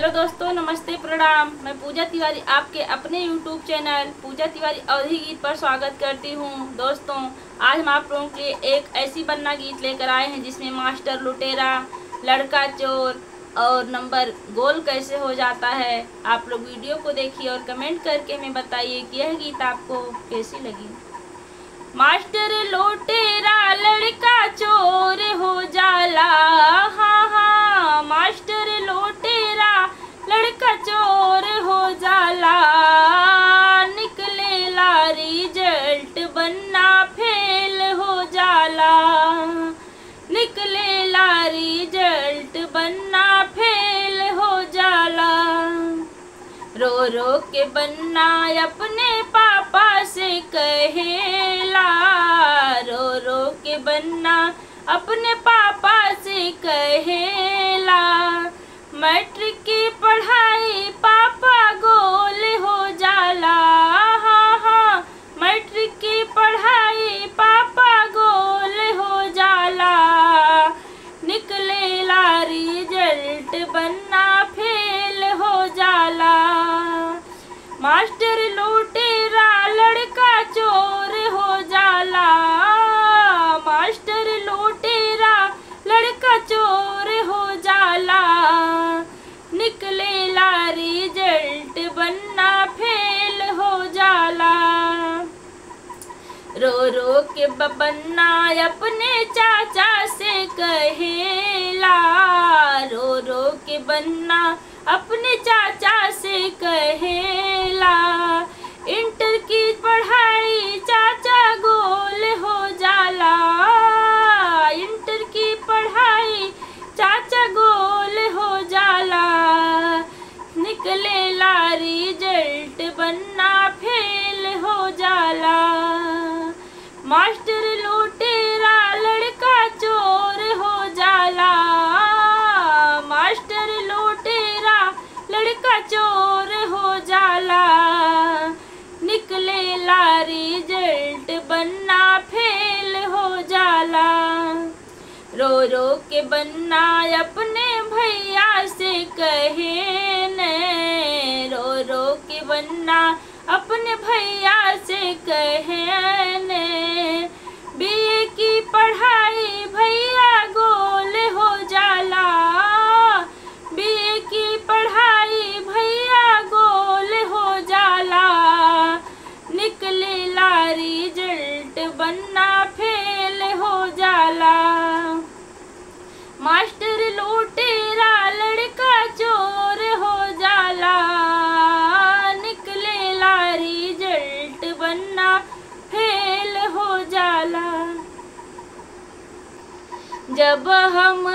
Hello दोस्तों, नमस्ते, प्रणाम। मैं पूजा तिवारी आपके अपने यूट्यूब चैनल पूजा तिवारी अवधी गीत पर स्वागत करती हूँ। दोस्तों, आज हम आप लोगों के लिए एक ऐसी बनना गीत लेकर आए हैं जिसमें मास्टर लुटेरा, लड़का चोर और नंबर गोल कैसे हो जाता है। आप लोग वीडियो को देखिए और कमेंट करके हमें बताइए कि यह गीत आपको कैसी लगी। मास्टर लुटेरा लड़का चोर हो जाला, हाँ हाँ, मास्टर लुटेरा लड़का चोर हो जाला। निकलेला रिजल्ट बनना फेल हो जाला, निकलेला रिजल्ट बनना फेल हो जाला। रो रो के बन्ना अपने पापा से कहेला, रो रो के बन्ना अपने पापा से कहेला। मैट्रिक की पढ़ाई पापा गोल हो जाला, हाँ हाँ, मैट्रिक की पढ़ाई पापा गोल हो जाला। निकलेला रिजल्ट बनना फेल हो जाला। मास्टर लुटेरा लड़का चोर हो जाला, मास्टर लुटेरा लड़का चोर हो जाला। निकलेला रिजल्ट बनना फेल हो जाला। रो रो के बन्ना अपने चाचा से कहेला, रो रो के बन्ना अपने चाचा से कहेला। इंटर की पढ़ाई चाचा गोल हो जाला, इंटर की पढ़ाई चाचा गोल हो जाला। निकलेला रिजल्ट बनना फेल हो जाला। मास्टर लुटेरा लड़का चोर हो जाला, मास्टर लुटेरा लड़का चोर हो जाला। निकलेला रिजल्ट बनना फेल हो जाला। रो रो के बन्ना अपने भैया से कहे ने, रो रो के बन्ना अपने भैया से कहे ने। बीए की पढ़ाई भैया गोल हो जाला, बीए की पढ़ाई भैया गोल हो जाला। निकलेला रिजल्ट बनना फेल हो जाला। मास्टर लुटेरा लड़का चोर हो जाला, निकलेला रिजल्ट बनना फेल हो जाला। जब हम